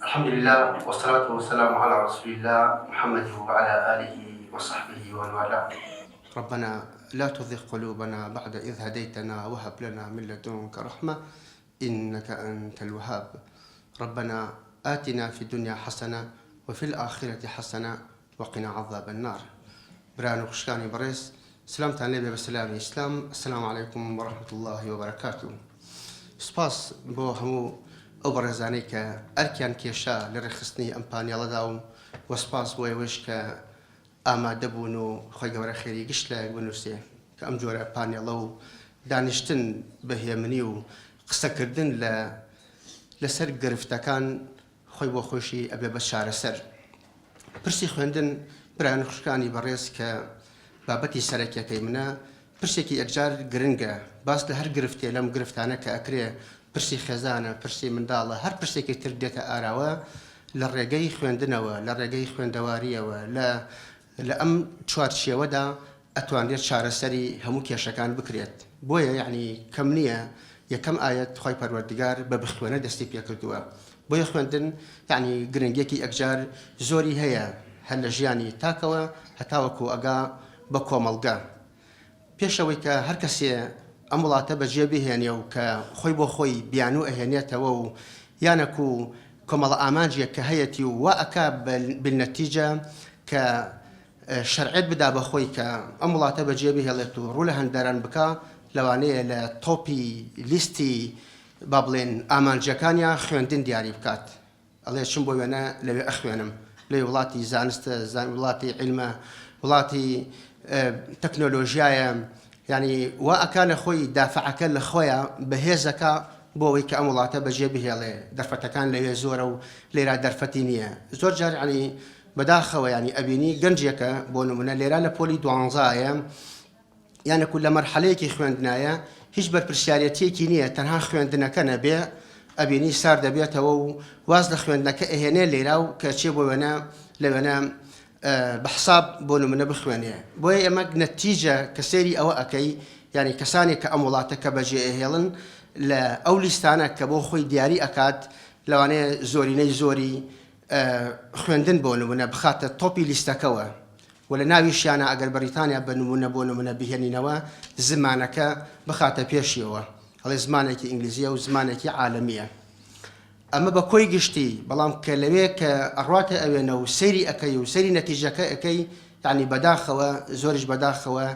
الحمد لله والصلاة والسلام على رسول الله محمد وعلى آله وصحبه ومن والاه. ربنا لا تزغ قلوبنا بعد إذ هديتنا وهب لنا من لدنك رحمة إنك أنت الوهاب. ربنا آتنا في الدنيا حسنة وفي الآخرة حسنة وقنا عذاب النار. برانو خشكاني بريس سلامتان لێبێ بە سلامی ئیسلام. السلام عليكم ورحمة الله وبركاته. سپاس بۆ هەموو ئەو بەڕێزانەی کە ئەرکیان کێشا لە ڕێخستنی ئەم پانیەڵەدا و سپاس بۆ ئێوەش کە ئامادە بوون و خۆی گەورە خێری گشت لایەک بنووسێ کە ئەم جۆرە پانیەڵە و دانیشتن بەهێمنی و قسەکردن لەسەر گرفتەکان خۆی بۆ خۆشی ئەبێ بە چارەسەر. پرسی خوێندن برایان خوشکانی بەڕێز کە بابەتی سەرەکیەکەی منە پرسێکی یەکجار گرنگە. باس لە هەر گرفتێ لەم گرفتانە کە ئەکرێ پرسی خێزانە، پرسی منداڵە، هەر پرسێکی تر دێتە ئاراوە لە ڕێگەی خوێندنەوە، لە ڕێگەی خوێندەواریەوە، لە ئەم چوارچێوەدا ئەتوانێت چارەسەری هەموو کێشەکان بکرێت. بۆیە یعنی کەم نییە یەکەم ئاەت خۆی پەروەردگار بە بخوێنە دەستی پێکردووە. بۆیە خوێندن یعنی گرنگێکی یەکجار زۆری هەیە هەر لە ژیانی تاکەوە هەتاوەکو ئەگا بە کۆمەڵگە. پێشەوەی کە هەر کەسێ ئەم وڵاتە بەجێ بهێنێ و کە خۆی بۆ خۆی بیان و ئەهێنێتەوە و یانەکو کۆمەڵە ئامانجیە کە هەیەی و وا ئەکا بالنەتیجە کە شەرعێت بدا بە خۆی کە ئەم وڵاتە بەجێ بهێڵێت و ڕوو لە هەندەران بکە، لەوانەیە لە تۆپی لیستی با بڵێن ئامانجەکانیان خوێندن دیاری بکات. ئەڵێ چم بۆ وێنە لەوێ ئەخوێنم، لێ وڵاتی زانستە، وڵاتی عیلمە، وڵاتی تەکنۆلۆژیایە، یعنی وا ئەکا لە خۆی دافعەکە لە خۆیان بەهێزەکە بۆ ئەوەی کە ئەم وڵاتە بەجێ بهێڵێ. دەرفەتەکان لەوێ زۆرە و لێرا دەرفەتی نییە. زۆر جار ینی بەداخەوە ینی ئەبینی گەنجێکە بۆ نمونە لێرا لە پۆلی 12ە یانەکو لە مەرحەلەیەکی خوێندنایە هیچ بەرپرسیارەتیەکی نییە، تەنها خوێندنەکە نەبێ ئەبینی سار دەبێتەوە و واز لە خوێندنەکە ئەهێنێ لێرا و کە چێ بۆ وێنە لەوێنە بەحساب بۆ نمونە بخوێنێ. بۆیە ئێمە نەتیجە کە سێری ئەوە ئەەکەی ینی کەسانێک کە ئەم وڵاتە کە بەجێ ئەهێڵن لە ئەو لیستانە کە بۆ خۆی دیاری ئەکات لەوانەیە زۆرینەی زۆری خوێندن بۆ نمونە بخاتە تۆپی لیستەکەوە و لە ناویشیانە ئەگەر بەریتانیا بە نمونە بۆ نمونە بهێنینەوە زمانەکە بخاتە پێشیەوە، هەڵێ زمانێکی ئینگلیزیە و زمانێکی عالەمیە. ئەمە بە کۆی گشتی، بەڵام کە لەوێ کە ئەڕاتە ئەوێنە و سەیری ئەەکەی و سەیری نەتیجەکە ئەەکەی یعنی بەداخەوە زۆریش بەداخەوە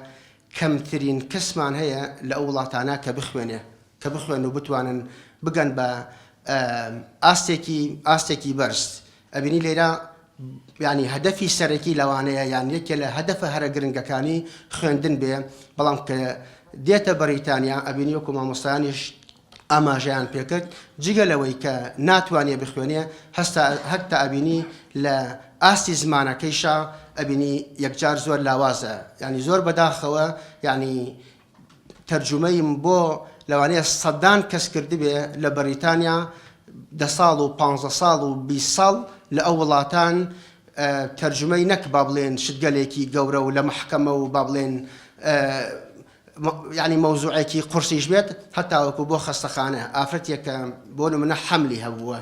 کەمترین کەسمان هەیە لە ئەو وڵاتانە کە بخوێن و بتوانن بگەن بە ئاستێکی بەرز. ئەبینی لێرە ینی هەدەفی سەرەکی لەوانەیە یان یەکێ لە هەدەفە هەرە گرنگەکانی خوێندن بێ، بەڵام کە دێتە بەریتانیا ئەبینی وەکو مامۆستایانیش ئاماژەیان پێکرد جگە لەوەی کە ناتوانێ بخوێنێ هەتا ئەبینی لە ئاستی زمانەکەیشا ئەبینی یەکجار زۆر لاوازە. ینی زۆر بەداخەوە ینی تەرجمەیم بۆ لەوانەیە سەدان کەس کردبێ لە بەریتانیا 10 ساڵ و 15 ساڵ و 20 ساڵ لە ئەو وڵاتان تەرجمەی نەک با بڵێن شتگەلێکی گەورە و لە محکەمە و با بڵێن یعنی مەوزوعێکی قورسیش بێت هەتاوەکو بۆ خەستەخانە ئافرەتێکە بۆ نمونە حەملی هەبووە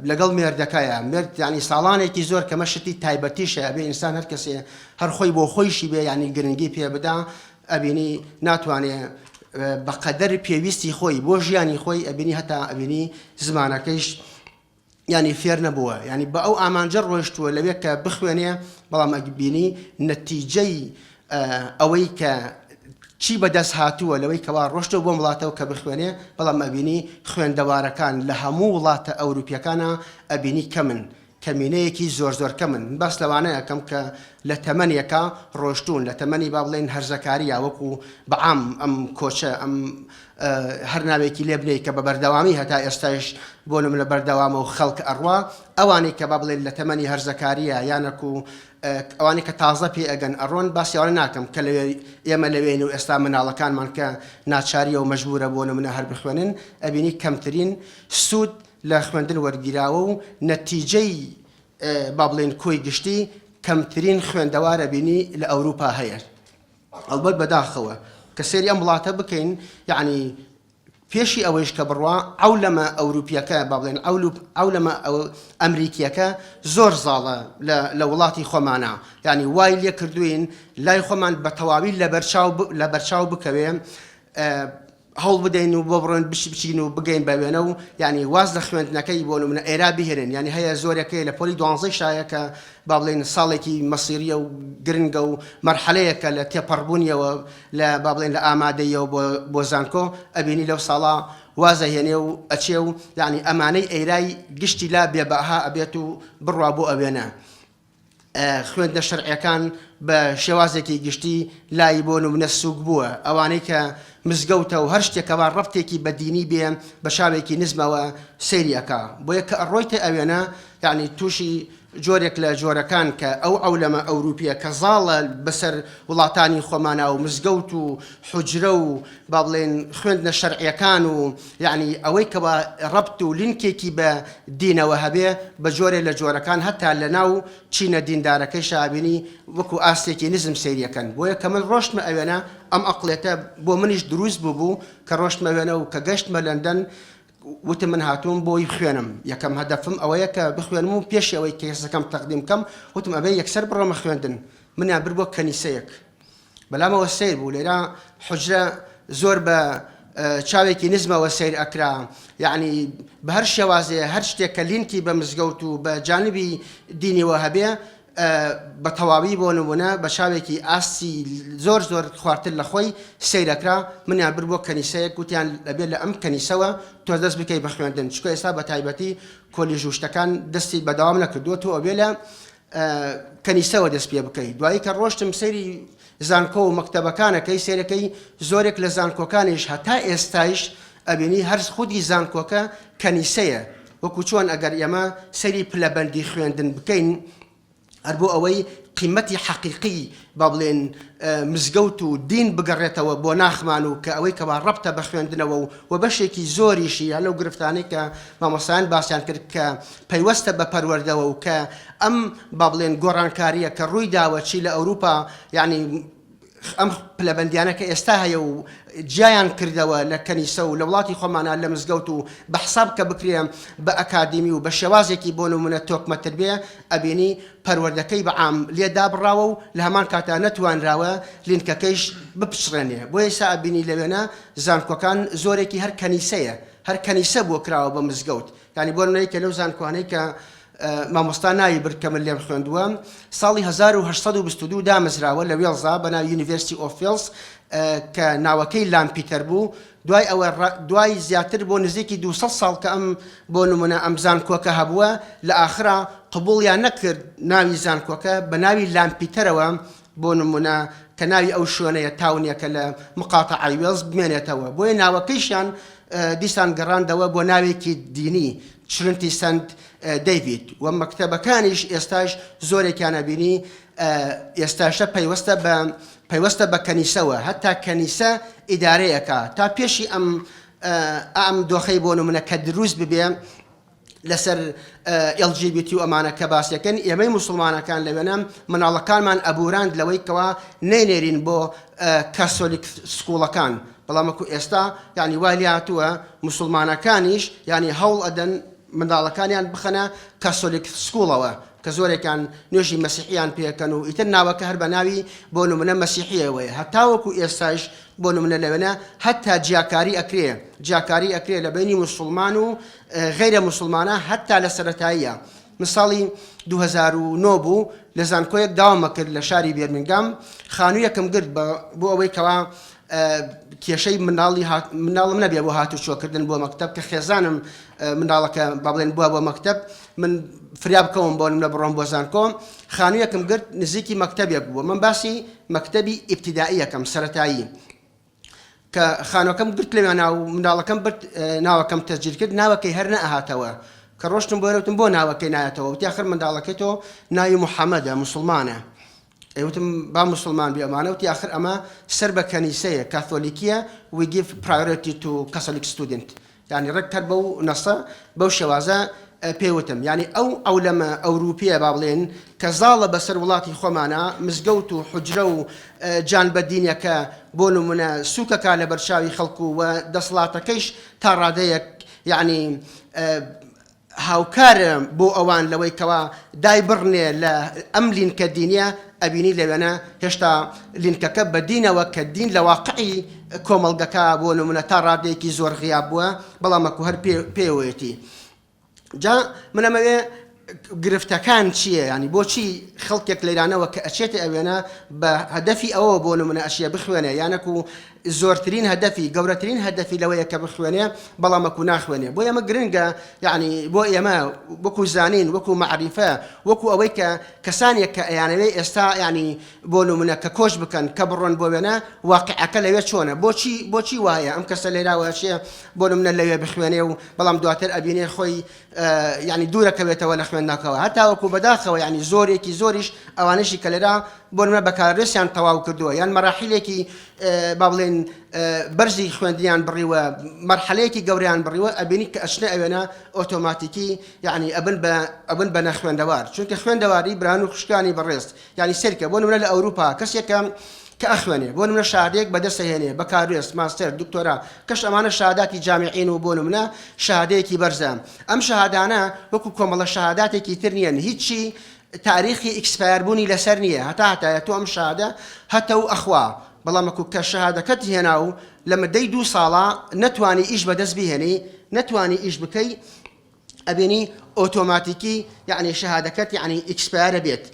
لەگەڵ مێردەکەیە، مرد ینی ساڵانێکی زۆر کەمە شتی تایبەتیشە ئەبێ ئینسان هەر کەسێ هەر خۆی بۆ خۆیشی بێ ینی گرنگی پێ بدا ئەبینی ناتوانێ بەقەدەر پێویستی خۆی بۆ ژیانی خۆی ئەبینی هەتا ئەبینی زمانەکەیش ینی فێر نەبووە، ینی بە ئەو ئامانجە ڕۆیشتووە لەوێ کە بخوێنێ، بەڵام ئەبینی نەتیجەی ئەوەی کە چی بەدەست هاتووە لەوەی کەوا ڕۆشتەوە بۆ وڵاتەوە کە بخوێنێ، بەڵام ئەبینی خوێندەوارەکان لە هەموو وڵاتە ئەوروپیەکانە ئەبینی کەمن، کەمینەیەکی زۆر کەمن. باس لەوانەیە کەم کە لە تەمەنێکە ڕۆشتون، لە تەمەنی با بڵێن هەرزەکاریە وەکو بەعام ئەم کۆچە ئەم هەر ناوێکی لێ بنێ کە بە بەردەوامی هەتا ئێستاش بۆ نمونە بەردەوامە و خەڵک ئەڕوا ئەوانەی کە با بڵێن لە تەمەنی هەرزەکاریە یانەکو ئەوانەی کە تازە پێ ئەگەن ئەڕۆن باسییاوە ناکەم کە ئێمە لەوێن و ئێستا مناڵەکانمان کە ناچاریە و مەجبورە بۆ نمونە هەر بخوێنن ئەبینی کەمترین سوود لە خوێندن وەرگیراوە و نەتیجەی با بڵێن کۆی گشتی کەمترین خوێندەوارە بینی لە ئەوروپا هەیە. ئەلبەت بەداخەوە کە سێری ئەم وڵاتە بکەین یعنی فيشي أويش كبروا عولما أوروبياكا بابلين عولما أو أمريكياكا زور زالة لولاتي خمانا يعني وايل يكردوين لا يخمان بتوابي لبرشاو بكوين هول بدين وببرن بشين وبجين بينو يعني وازن خويندنا كي يبونوا من إيرابي هرن يعني هي زوريا كي لبولي دوانزي شايكا بابلين صالتي مصيرية وجرينجو مرحلة كلا تبربونيا ولا بابلين لآمادية وبوزانكو أبيني لو صلاة وازا يعني وأشيو يعني أماني إيراي قشتي لا بيبقها أبيتو برابو أبينا خويندنا الشرعي كان بشوازكي قشتي لا يبونوا من السوق بوا أوانيك مزگەوتە و هەر شتێکەوە ڕەفتێکی بەدینی بێ بە شاوێکی نزمەوە سەیریەکە بۆیە کە ئەڕۆیتە ئەوێنە یعنی تووشی جۆرێک لە جۆرەکان کە ئەو عەولەمە ئەوروپیە کە زاڵە بەسەر وڵاتانی خۆمانە و مزگەوت و حوجرە و با بڵێن خوێندنە شەرعیەکان و یعنی ئەوەی کە بە ڕەبت و لینکێکی بە دینەوە هەبێ بە جۆرێ لە جۆرەکان هەتا لە ناو چینە دیندارەکەی شابینی وەکو ئاستێکی نزم سەیریەکەن بۆیە کە من ڕۆشتمە ئەوێنە ئەم ئەقڵێتە بۆ منیش دروست بوو کە ڕۆشتمە ئەوێنە و کە گەشتمە لەندەن وتم من هاتوم بۆی خوێنم یەکەم هەدەفم ئەوەیە کە بخوێنم و پێش ئەوەی کێسەکەم تەقدیم کەم وتم ئەبێ یەکسەر بڕۆمە خوێندن منیان بر بۆ کەنیسەیەک بەلامەوە سیر بوو لێرە حوجرە زۆر بە چاوێکی نزمەوە سیر ئەکرا یعنی بە هەر شێوازێ هەر شتێک کە لینکی بە مزگەوت و بە جانبی دینیەوە هەبێ بە تەواوی بۆ نمونە بە شاوێکی ئاستی زۆر زۆر خواردتر لە خۆی سیرەکرا منیان بر بۆ کەنیسەیەک وتیان لەبێت لە ئەم کەنیسەوە تۆ دەست بکەی بە خوێندن چکە ئێستا بە تایبەتی کۆلیژوشتەکان دەستی بەداوام نەکردووە تۆ ئەبێ لە کەنیسەوە دەست پێ بکەیت دوایی کە ڕۆشتم سەیری زانکۆ و مەکتەبەکانەکەی سێرەکەی زۆرێک لە زانکۆکانیش هەتا ئێستایش ئەبینی هەر خودی زانکۆکە کەنیسەیە وەکو چۆن ئەگەر ئێمە سەیری پلەبەندی خوێندن بکەین هەر بۆ ئەوەی قیمەتی حەقیقی با بڵێن مزگەوت و دین بگەڕێتەوە بۆ ناخمان و کە ئەوەی کەوا ڕەبتە بە خوێندنەوە و بەشێکی زۆریشی لەو گرفتانەی کە مامۆستایان باسییان کرد کە پەیوەستە بە پەروەردەوە و کە ئەم با بڵێن گۆڕانکاریە کە ڕووی داوە چی لە ئەوروپا یعنی ئەم پلەبەندیانە کە ئێستا هەیە و جیایان کردەوە لە کەنیسە و لە وڵاتی خۆمانە لە مزگەوت و بە حساب کە بکرێن بە ئەکادیمی و بە شێوازێکی بۆ نمونە تۆکمەتر بێ ئەبینی پەروەردەکەی بە عام لێدا بڕاوە و لە هەمان کاتە نەتوانراوە لینکەکەیش بپشڕێنێ بۆ ئێستا ئەبینی لەوێنە زانکۆکان زۆرێکی هەر کەنیسەیە هەر کەنیسە بۆ کراوە بە مزگەوت یعنی بۆ نمونەیە کە لەو زانکۆانەی کە مامۆستا ناوی برکەمە لێم خوێندووە ساڵی 1822 دامەزراوە لە وێڵزا بە ناوی یونیڤرسیتی ئۆف وێڵز کە ناوەکەی لامپیتەر بوو دوای زیاتر بۆ نزیکی 200 ساڵ کە ئەم بۆ نمونە ئەم زانکۆکە هەبووە لە ئاخرا قبوڵیان نەکرد ناوی زانکۆکە بە ناوی لامپیتەرەوە بۆ نمونە کە ناوی ئەو شوێنەیە تاونیەکە لە مقاتەعی وێڵز بمێنێتەوە بۆیە ناوەکەیشیان دیسان گەڕاندەوە بۆ ناوێکی دینی ترینیتی سنت دەیڤید و مەکتەبەکانیش ئێستاش زۆرێکیانە بینی ئێستاشە پەیوەستە بە کەنیسەوە هەتا کەنیسە ئیدارەیەکە تا پێشی ئەم دۆخەی بۆ نمونە کە دروست ببێ لەسەر LGBT و ئەمانە کە باسیەکەن ئێمەی موسڵمانەکان لەوێنە مناڵەکانمان ئەبوراند لەوەی کەوا نەینێرین بۆ کاسۆلیک سکوڵەکان بەڵام وەکو ئێستا یعنی وای لێ هاتووە موسڵمانەکانیش یعنی هەوڵ ئەدەن منداڵەکانیان بخەنە کاسۆلیک سکوڵەوە کە زۆرێکان نوێژی مەسیحیان پێکەن و ئیتر ناوەکە هەر بە ناوی بۆ نمونە مەسیحیەوەیە هەتا وەکو ئێستاش بۆ نمونە لەوێنە هەتا جیاکاری ئەکرێ لە بینی موسڵمان و غەیرە موسڵمانە هەتا لە سەرەتاییە مثاڵی 2009 بوو لە زانکۆیەک داوامە کرد لە شاری بێرمینگام خانوویەکم گرت بۆ ئەوەی کەوا کێشەی مناڵم نەبێ بۆ هاتوچۆکردن بۆ مەکتەب کە خێزانم مناڵەکە با بڵێن بووە بۆ مەکتەب من فریاب بکەوم بۆ نمونە بڕۆم بۆ زانکۆ خانوویەکم گرت نزیکی مەکتەبێک بووە من باسی مەکتەبی ئیبتیدائیەکەم سەرەتایی کە خانووەکەم گرت لەوێ ناو منداڵەکەم برد ناوەکەم تەسجیل کرد ناوەکەی هەر نەئەهاتەوە کە ڕۆشتم بۆ وتم بۆ ناوەکەی نایەتەوە وتی ئاخر منداڵەکەی تۆ ناوی محەممەدە موسڵمانە وتم با مسلمان بی ئەمانە وتی آخر ئەمە سەر بە کەنیسەیە کاتۆلیکیە we give priority to Catholic student یعنی ڕێک کرد بەو نەسە بەو شێوازە پێوتم یعنی ئەو لەمە ئەوروپیە با بڵێن کە زاڵە بەسەر وڵاتی خۆمانە مزگەوت و حجرە و جانبەدینەکە بۆ نمونە سووکەکە لە بەرچاوی خەڵکو و دەسەڵاتەکەیش تا ڕادەیەک یعنی هاوکارە بۆ ئەوان لەوەی کەوا دای بڕنێ لە ئەم لینکە دینیە ئەبینی لەوێنە هێشتا لینکەکە بە دینەوە کە دین لە واقعی کۆمەڵگەکە بۆ نمونە تا ڕادەیەکی زۆر غیاب بووە بەڵامەکو هەر پێوەیەتی جا منەمەوێ گرفتەکان چییە ینی بۆچی خەڵکێک لەیرانەوە کە ئەچێتە ئەوێنە بە هەدەفی ئەوە بۆ نمونە ئەشیە بخوێنێ یانەکو زۆرترین هەدەفی گەورەترین هەدەفی لەوەیە کە بخوێنێ بەڵامەکو ناخوێنێ بۆ ئێمە گرنگە یعنی بۆ ئێمە وەکو زانین وەکو معریفە وەکو ئەوەی کە کەسانێک کە ئەیانەوەی ئێستا ینی بۆ نمونە کە کۆش بکەن کە بڕۆن بۆ وێنە واقعەکە لەوێ چۆنە بۆچی وایە ئەم کەسە لێراوەشێ بۆ نمونە لەوێ بخوێنێ و بەڵام دواتر ئەبینێ خۆی ینی دوورەکەوێتەوە لە خوێندنەکەەوە هەتا وەکو بەداخەوە ینی زۆرێکی زۆریش ئەوانشی کە لێرا بۆ نمونە بەکارێسیان تەواو کردووە یان مەراحیلێکی با بڵێن بەرزی خوێندنیان بڕیوە مەرحەلەیەکی گەوریان بڕیوە ئەبینی کە ئەچنە ئەوێنە ئۆتۆماتیکی یعنی ئەبن بە نەخوێندەوار چونکە خوێندەواری بران و خوشکانی بەڕێست یعنی سەرکە بۆ نمونە لە ئەوروپا کەسێکە کە ئەخوێنێ بۆ نمونە شادێک بەدەستهێنێ بەکارێست ماستەر دکتۆرا کەش ئەمانە شاداتی جامعین و بۆ نمونە شادەیەکی بەرزە ئەم شەهادانە وەکو کۆمەڵە شەهاداتێکی تر نیەن هیچی تاریخی ئیکسپایربوونی لەسەر نییە هەتا تۆ ئەم شادە هەتە و ئەخوا بەڵامەکو کە شەهادەکەت هێنا و لە مدەی 2 ساڵە نەتوانی ئیش بەدەست بهێنی نەتوانی ئیش بکەی ئەبێنی ئۆتۆماتیکی یعنی شەهادەکەت یعنی ئیکسپایرە بێت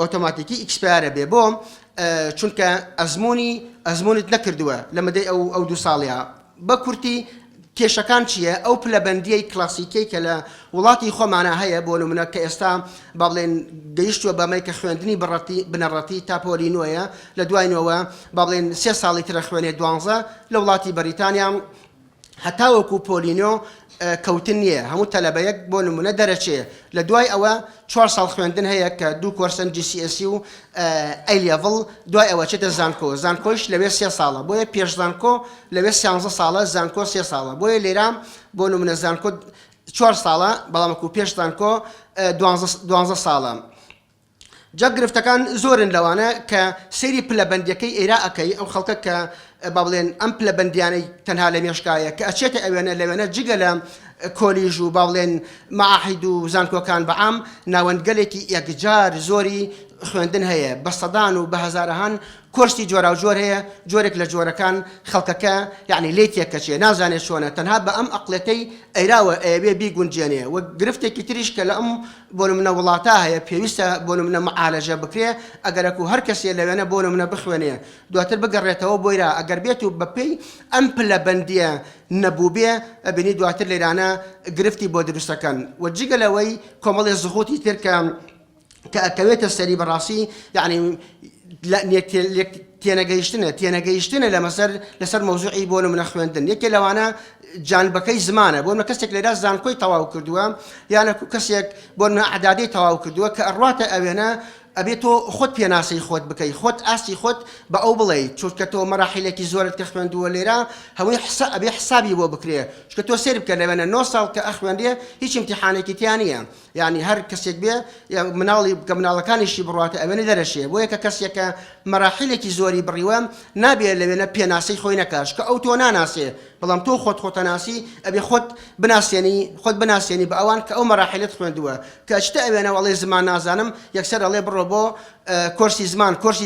ئۆتۆماتیکی ئیکسپایرە بێ بۆم چونکە ئەزمونت نەکردووە لە مدەی ئەو 2 ساڵەیە بە کورتی کێشەکان چییە ئەو پلەبەندیەی کلاسیکەی کە لە وڵاتی خۆمانە هەیە بۆ نمونە کە ئێستا با بڵێن گەیشتووە بەمەی کە خوێندنی بنەڕەتی تاپۆلی نوێیە لە دوایەوە با بڵێن 3 ساڵی ترە خوێنێ 12 لە وڵاتی بەریتانیا هەتا وەکو پۆلینۆ کەوتن نییە هەموو تەلەبەیەک بۆ نمونە دەرەچێ لە دوای ئەوە 4 ساڵ خوێندن هەیە کە 2 کۆرسن GCSE و A level دوای ئەوە چێتە زانکۆش لەوێ 3 ساڵە بۆیە پێش زانکۆ لەوێ 13 ساڵە زانکۆ 3 ساڵە بۆیە لێرام بۆ نمونە زانکۆ 4 ساڵە بەڵامەکو پێش زانکۆ 12 ساڵە جا گرفتەکان زۆرن لەوانە کە سەیری پلەبەندیەکەی ئێرا ئەەکەی ئەو خەڵکە کە با بڵێن ئەم پلەبەندیانەی تەنها لە مێشکایە کە ئەچێتە ئەوێنە لەوێنە جگە لە کۆلیژ و با بڵێن معاهید و زانکۆکان بەعام ناوەندگەلێکی یەکجار زۆری خوێندن هەیە بە سەدان و بە هەزارەهان کۆرسی جۆرا و جۆر هەیە جۆرێک لە جۆرەکان خەڵکەکە یعنی لێ تێکەچێ نازانێت چۆنە تەنها بە ئەم ئەقلەتەی ئەیراوە ئەیەبێ بیگونجێنێ و گرفتێکی تریش کە لە ئەم بۆ نمونە وڵاتە هەیە پێویستە بۆ نمونە معالەجە بکرێ ئەگەرەکو هەر کەسێ لەوێنە بۆ نمونە بخوێنێ دواتر بگەڕێتەوە بۆیرا ئەگەر بێت و بەپێی ئەم پلەبەندیە نەبووبێ ئەبینی دواتر لێرانە گرفتی بۆ دروستەکەن و جگە لەوەی کۆمەڵی زغوتی تر کە ئەکەوێتە سەری بەڕاستی یعنی تێنەگەیشتنە لەسەر مەوزوعی بۆ نمونە خوێندن یەکێ لەوانە جانبەکەی زمانە بۆ نمونە کەسێک لێرا زانکۆی تەواو کردووە یانە کەسێک بۆ نمونە عەدادەی تەواو کردووە کە ئەڕواتە ئەوێنە ئەبێت تۆ خۆت پێناسی خۆت بکەی خۆت ئاستی خۆت بە ئەو بڵێ چونکە تۆ مەراحیلێکی زۆرت کە خوێندووە لێرە هەمووی ئەبێ حسابی بۆ بکرێ چونکە تۆ سێر بکە لەوێنە 9 ساڵ کە ئەخوێندێ هیچ امتحانێکی تیان نییە یعنی هەر کەسێک بێ مناڵی کە مناڵەکانیشی بڕاتە ئەوێنە دەرەشێ بۆ یەکە کەسێکە مەراحیلێکی زۆری بڕیوە نابێت لەوێنە پێناسی خۆی نەکاش کە ئەو تۆ ناناسێ بەڵام تۆ خۆتەناسی ئەبێ خۆت بناسیێنی بە ئەوان کە ئەو مەراحیلت خوێندووە کە چتە ئەوێنە وەڵێ زمان نازانم یەکسەر ئەڵێ بڕۆ بۆ کۆرسی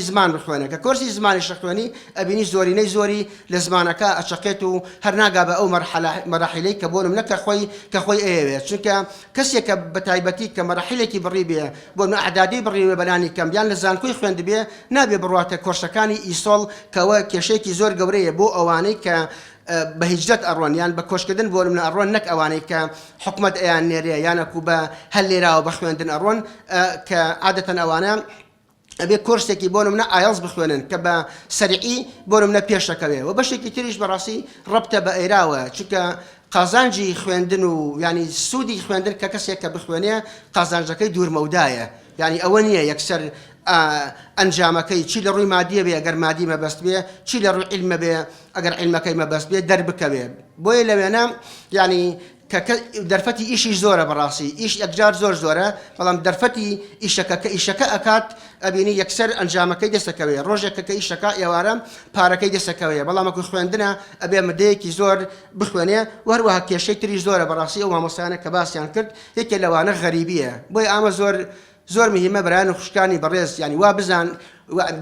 زمان بخوێنە کە کۆرسی زمانی شەخوێنی ئەبینی زۆرینەی زۆری لە زمانەکە ئەچەقێت و هەر ناگا بە ئەو مەراحیلەی کە بۆ نمونە کە خۆی ئەیەوێت چونکە کەسێکە بەتایبەتی کە مەراحیلێکی بڕی بێ بۆ ئەعدادی بڕی بەلانی کەم یان لە زانکۆی خوێند بێ نابێ بڕاتە کۆرسەکانی ئیسۆڵ کەوە کێشەیەکی زۆر گەورەیە بۆ ئەوانەی کە بە هیجرەت ئەڕۆن یان بە کۆشکردن بۆ نمونە ئەڕۆن نەک ئەوانەی کە حکومەت ئەیان نێرێ یانەکو بە هەل لێراوە بە خوێندن ئەڕۆن کە عادەتەن ئەوانە ئەبێ کۆرسێکی بۆ نمونە ئایڵز بخوێنن کە بە سەریعی بۆ نمونە پێشەکەوێ و بەشێکی تریش بەڕاستی ڕەبتە بە ئێراوە چونکە قازانجی خوێندن و ینی سوودی خوێندن کە کەسێک کە بخوێنێ قازانجەکەی دوورمەودایە یعنی ئەوە نییە یەکسەر ئەنجامەکەی چی لە ڕووی مادیە بێ ئەگەر مادی مەبەست بێ چی لە ڕووی عیلمە بێ ئەگەر عیلمەکەی مەبەست بێ دەربکەوێ بۆیە لەوێنە ینی دەرفەتی ئیشی زۆرە بەڕاستی ئیش یەکجار زۆرە بەڵام دەرفەتی ئیشەکە کە ئیشەکە ئەکات ئەبینی یەکسەر ئەنجامەکەی دەستەکەوێ ڕۆژێکە کە ئیشەکە ئێوارە پارەکەی دەستەکەوێ بەڵام وەکو خوێندنە ئەبێ مدەیەکی زۆر بخوێنێ وهروەها کێشەی تری زۆرە بەڕاستی ئەو مامۆستایانە کە باسییان کرد یەکێ لەوانە غەریبیە بۆی ئامە زۆر مهمە بەرایان و خوشکانی بەڕێز ینی وا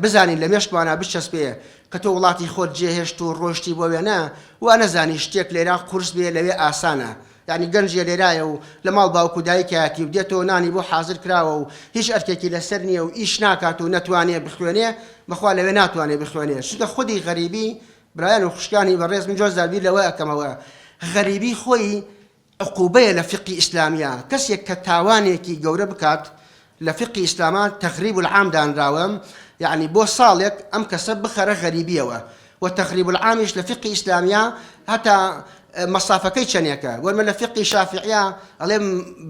بزانین لە مێشکوانە بچەسپێ کە تۆ وڵاتی خۆت جێهێشت و ڕۆشتی بۆ وێنە وا نەزانی شتێک لێرا قورس بێ لەوێ ئاسانە یعنی گەنجێ لێرایە و لە ماڵ باوکو دایکایەتی و دێتەوە نانی بۆ حازر کراوە و هیچ ئەرکێکی لەسەر نییە و ئیش ناکات و نەتوانێ بخوێنێ بەخوا لەوێ ناتوانێ بخوێنێ شتە خودی غەریبی برایان و خوشکانی بەڕێز من جۆز دابیر لەوە ئەکەمەوە غەریبی خۆی عقوبەیە لە فقی ئیسلامیە کەسێک کە تاوانێکی گەورە بکات لە فقی ئیسلامان تەخریب العام دانراوە يعني بۆ ساڵێک ئەم کەسە بخەرە غەریبیەوە وتەخریب العامیش لە فقی ئیسلامیە هەتا مەسافەکەی چەندێکە وەرمە لە فقی شافعیە ئەڵێ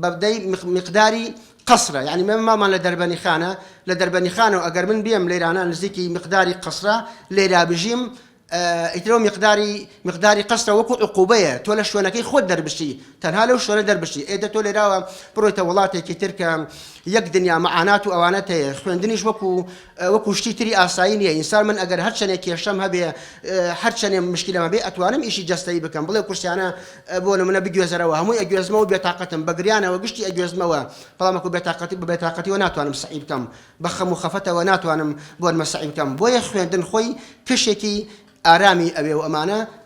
بەبدەی مقداری قەسرە يعني مامان لە دەربەنیخانە لە دەربەنیخانە و ئەگەر من بێم لێرانە نزیکی مقداری قەسرە لێرا بژیم ئیترەوە مقداری قەسرە وەکو عقوبەیە تۆ لە شوێنەکەی خۆت دەربشتی تەنها لەو شوێنە دەربشتی ئێدە تۆ لێراوە بڕۆیتە وڵاتێکی تر کە یەک دنیا مەعانات و ئەوانەت هەیە خوێندنیش وەکو شتی تری ئاسایی نییە ئینسان من ئەگەر هەر چەندێک کێشەم هەبێ هەر چەندێ مشکلەمە بێ ئەتوانم ئیشی جەستەیی بکەم بڵێ کورسیانە بۆ نمونە بگوێزەرەوە هەمووی ئەگوێزمەوە بێتاقەتم بەگریانەوە گشتی ئەگوێزمەوە بەڵام وەکو بێتاقەتیەوە ناتوانم سەعی بکەم بە خەم و خەفەتەوە ناتوانم بۆ سەعی بکەم بۆیە خوێندن خۆی کشێکی ئارامی ئەوێ و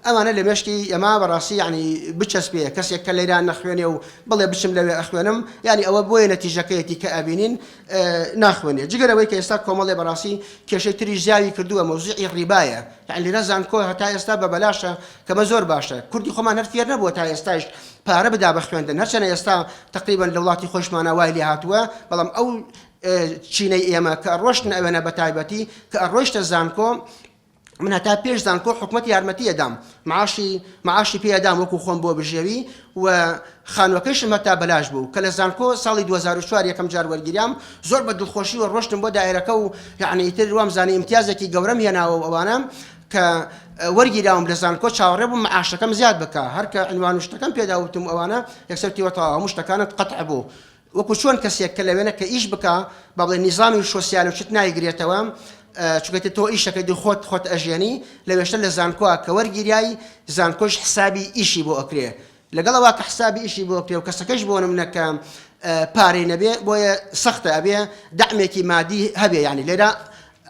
ئەمانە لە مێشکی ئەما بەڕاستی یعنی بچەسپێ کەسێک کە لەیران نەخوێنێ و بڵێ بچم لەوێ ئەخوێنم یعنی ئەوە بۆیە نەتیجەکەیەتی کە ئەبینین ناخوێنێ جگەرەوەی کە ئێستا کۆمەڵێ بەڕاستی کێشەی تری زیاوی کردووە مەوزوعی ڕیبایە یعنی لێرە زانکۆ هەتا ئێستا بە بەلاشە کەمە زۆر باشە کوردی خۆمان هەر فێر نەبووە تا ئێستاش پارە بدا بە خوێندن هەرچەنە ئێستا تقریبا لە وڵاتی خۆشمانە وای لێ هاتووە بەڵام ئەو چینەی ئێمە کە ڕۆشتن ئەوێنە بە تایبەتی کە ئەڕۆیشتە زانکۆ من هەتا پێش زانکۆ حکومەتی یارمەتی ئەدام معاشی پێ ئەدام وەکو خۆم بۆ بژێوی و خانووەکەیشم هەتا بەلاش بوو کە لە زانکۆ ساڵی 2004 یەکەم جار وەرگیریام زۆر بە دڵخۆشی و ڕۆشتم بۆ دایرەکە و یعنی ئیتر وامزانی امتیازێکی گەورەم هێناوە و ئەوانە کە وەرگیراوم لە زانکۆ چاوەڕێ بووم معاشەکەم زیاد بکە هەر کە عنوان و شتەکەم پێداوتم ئەوانە یەکسەر تیوەتەواو هەموو شتەکانت قەتع بوو وەکو چۆن کەسێک کە لەوێنە کە ئیش بکە با بڵێ نیزامی سۆسیال و چت نایگرێتەوە چونکە تۆ ئیشەکەی دی خۆت ئەژێنی لەوێشتە لە زانکۆ کە وەرگیریایی زانکۆش حسابی ئیشی بۆ ئەکرێ لەگەڵەوە کە حسابی ئیشی بۆ ئەکرێ و کەسەکەش بۆ نمونەکە پارەی نەبێ بۆیە سەختە ئەبێ دەعمێکی مادی هەبێ یعنی لێرە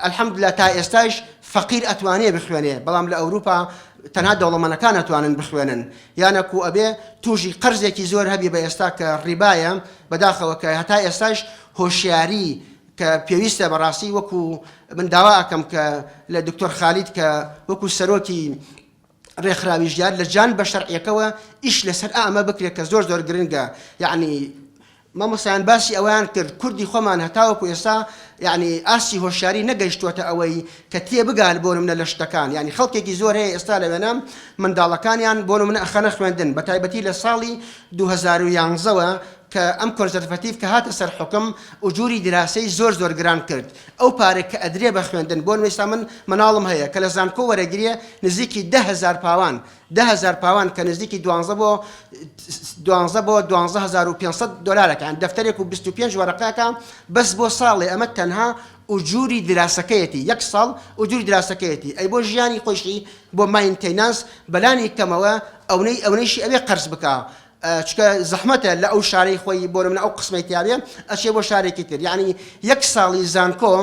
الحەمدولله تا ئێستاش فەقیر ئەتوانێ بخوێنێ بەڵام لە ئەوروپا تەنها دەوڵەمەندەکان ئەتوانن بخوێنن یانەکو ئەبێ توژی قەرزێکی زۆر هەبی بە ئێستا کە ڕیبایە بەداخەوە کە هەتا ئێستاش هۆشیاری کە پێویستە بەڕاستی وەکو من داوا ئەکەم کە لە دکتۆر خالید کە وەکو سەرۆکی ڕێکخراوی ژیان لە جان بە شەرعیەکەوە ئیش لەسەر ئەمە بکرێت کە زۆر گرنگە یعنی مامۆستایان باسی ئەویان کرد کوردی خۆمان هەتاوەکو ئێستا یعنی ئاسی هۆشیاری نەگەیشتووەتە ئەوەی کە تێبگال بۆ نمونە لە شتەکان یعنی خەڵکێکی زۆر هەیە ئێستا لەوێنە منداڵەکانیان بۆ نمونە ئەخەنە خوێندن بە تایبەتی لە ساڵی 2011ەوە کە ئەم کۆنزەرڤەتیڤ کە هاتە سەر حکم ئوجوری دراسی زۆر گران کرد ئەو پارێک کە ئەدرێ بە خوێندن بۆ نوێستا من مناڵم هەیە کە لە زانکۆ وەرەگریە نزیکی 10,000 پاوان 10,000 پاوان کە نزیکی 12 بۆ 12,500 دلارەکە یان دەفتەرێک و 25 وەرەقەکە بەس بۆ ساڵێ ئەمە تەنها ئوجوری دراسەکەیەتی یەک ساڵ ئوجوری دراسەکەیەتی ئەی بۆ ژیانی خۆشی بۆ ماینتەینانس بەلانی کەمەوە ئەوەیشی ئەوێ قەرز بکە چکە زەحمەتە لە ئەو شارەی خۆی بۆ نمونە ئەو قسمەی تیاوێ ئەچێ بۆ شارێکی تر یعنی یەک ساڵی زانکۆ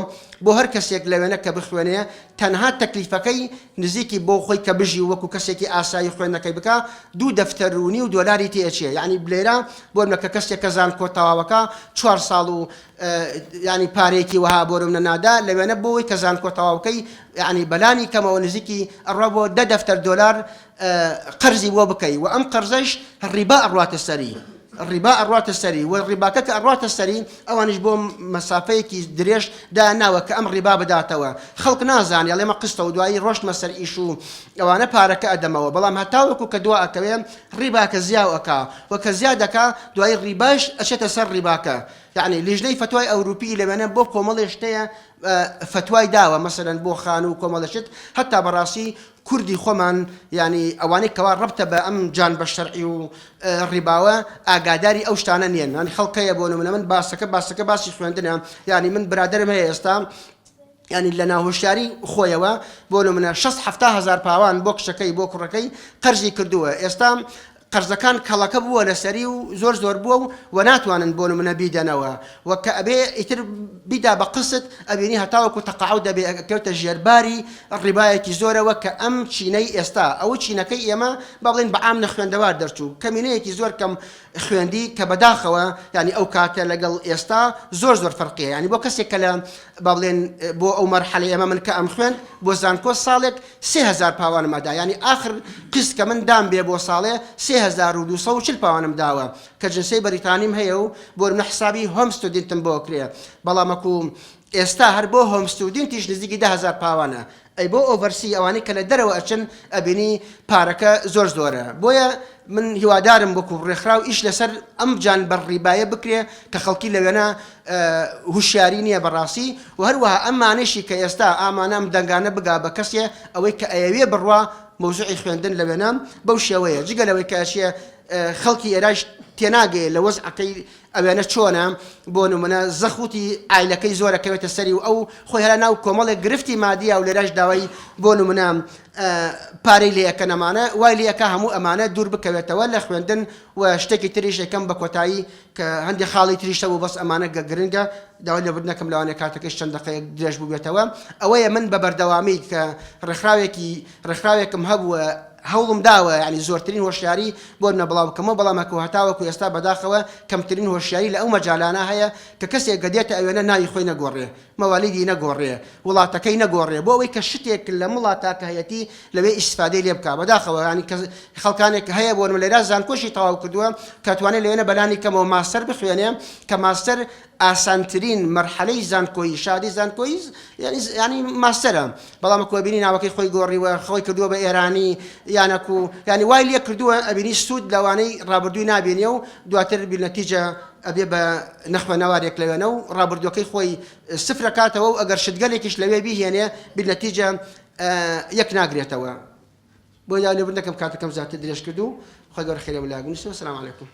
بۆ هەر کەسێک لەوێنە کە بخوێنێ تەنها تەکلیفەکەی نزیکی بۆ خۆی کە بژی وەکو کەسێکی ئاسایی خوێندنەکەی بکە 2 دەفتەرونی و دۆلاری تێچێ یعنی بلێرە بۆ نمونە کە کەسێک کە زانکۆ تەواوەکە 4 ساڵ و ینی پارێکی وها بۆ نمونە نادا لەوێنە بۆی کە زانکۆ تەواوەکەی یعنی بەلانی کەمەوە نزیکی ئەڕوا بۆ 10 دەفتەر دۆلار قەرزی بۆ بکەی و ئەم قەرزەش ڕیبا ئەڕواتە سەری الربا أروات السري والربا كك أروات السري أوانش بوم مسافة كي دريش دا ناوى كأم ربا بداتوا خلق نازان يلي ما قصته ودواي روش مسر إيشو أوانا بارك أدم وبلام هتاوكو كدواء كويم ربا كزياو أكا وكزيادك دواي الرباش أشت سر رباك يعني لجني فتوى أوروبي لمن بوكو مالشتيا فتوى داوى مثلا بو خانو كومالشت حتى براسي كردي خۆمان يعني ئەوانەی کەوا ڕەبتە بە ئەم جانبە شەرعی و ڕیباوە ئاگاداری ئەو شتانە نێن يعني خەڵکەیە بۆ نمونە من باسەکە باسی خوێندنە يعني من برادرم هەیە ئێستا يعني لە ناوهۆشیاری خۆیەوە بۆ نمونە 6-7 هزار پاوان بۆ کچەکەی بۆ کوڕەکەی قەرزی کردووە ئێستا قەرزەکان کەڵەکە بووە لەسەری و زۆر بووە و ناتوانن بۆ نمونە بیدەنەوە و کە ئەبێ ئیتر بیدا بە قسط ئەبینی هەتاوەکو تەقاعود دەبێ کەوتە ژێرباری ڕیبایەکی زۆرەوە کە ئەم چینەی ئێستا ئەو چینەکەی ئێمە با بڵێن بە عام خوێندەوار دەرچوو کەمینەیەکی زۆر کەم خوێندی کە بەداخەوە يعني ئەو کاتە لەگەڵ ئێستا زۆر فەرقیە يعني بۆ کەسێک کە لە با بڵێن بۆ ئەو مەرحەلەی ئێمە من کە ئەم خوێند بۆ زانکۆ ساڵێک 3000 پاوانم مادا يعني آخر قسط کە من دام بێ بۆ ساڵێ 3240 پاوانم داوە کە جنسەی بەریتانیم هەیە و بۆ من حسابی هۆم ستودنتم بۆ کرێ بەڵامەکو ئێستا هەر بۆ هۆم ستودنتیش نزیکی 10000 پاوانە ئەی بۆ ئۆڤەرسی ئەوانەی کە لە دەرەوە ئەچن ئەبینی پارەکە زۆرە بۆیە من هیوادارم بۆکو ڕێکخراو ئیش لەسەر ئەم جان بەڕیبایە بکرێ کە خەڵکی لەوێنە هوشیاری نییە بەڕاستی و هەروەها ئەمانەشی کە ئێستا ئامانەم دەنگانە بگا بە کەسێ ئەوەی کە ئەیەوێ بڕوا مەوزوعی خوێندن لەوێنە بەو شێوەیە جگەلەوەی کەچیە خەڵکی ئێرایش تێناگەێ لە وەزعەکەی ئەوێنە چۆنە بۆ نمونە زەخوتی ئایلەکەی زۆرەکەوێتە سەری و ئەو خۆی هەرا ناو کۆمەڵێک گرفتی مادیە و لێرەش داوای بۆ نمونە پارەی لێەکە نەمانە وای لێەکە هەموو ئەمانە دوور بکەوێتەوە لە خوێندن و شتێکی تریش یەکەم بە کۆتایی کە هەندێک خاڵی تریشتە و بەس ئەمانە گرنگە داوای لەبردنەکەم لەوانێ کاتەکەش چەند دقەیەک درێژ بووبێتەوە ئەوەیە من بە بەردەوامی کە ڕێکخراوێکم هەبووە هەوڵم داوە يعني زۆرترین هۆشیاری بۆ منە بڵاو بکەمەوە بەڵامەکە هەتاوەکو ئێستا بەداخەوە کەمترین هۆشیاری لە ئەو مەجالانە هەیە کە کەسێک گەدێتە ئەوێنە ناوی خۆی نەگۆڕێ مەوالیدی نەگۆڕێ وڵاتەکەی نەگۆڕێ بۆ ئەوەی کە شتێک لە وڵاتە کە هەیەتی لەوێ ئیسفادەی لێ بکە بەداخەوە ینی خەڵکانێک هەیە بۆ لێرە زانکۆشی تەواو کردووە کاتوانێت لەوێنە بەلانی کەمەوە ماستەر بخوێنێ کە ماستەر ئاسانترین مەرحەلەی زانکۆیی شادی زانکۆیی ینی ماستەرە بەڵامە بینی ناوەکەی خۆی گۆڕیوە خۆی کردووە بە ئێرانی یانەکو ینی وای لێ کردووە ئەبینی سوود لەوانەی ڕابردووی نابێنێ و دواتر بینەتیجە ئەبێ بە نەخوێنەوارێک لەوێنە و ڕابردوەکەی خۆی سفرە کاتەوە و ئەگەر شتگەلێکیش لەوێ بیهێنێ بینەتیجە یەک ناگرێتەوە بۆ یا لێبوردنەکەم کاتەکەم زیاتر درێژ کردو خۆی گەۆر خێرە ولاگونیسەوە سلام علیکم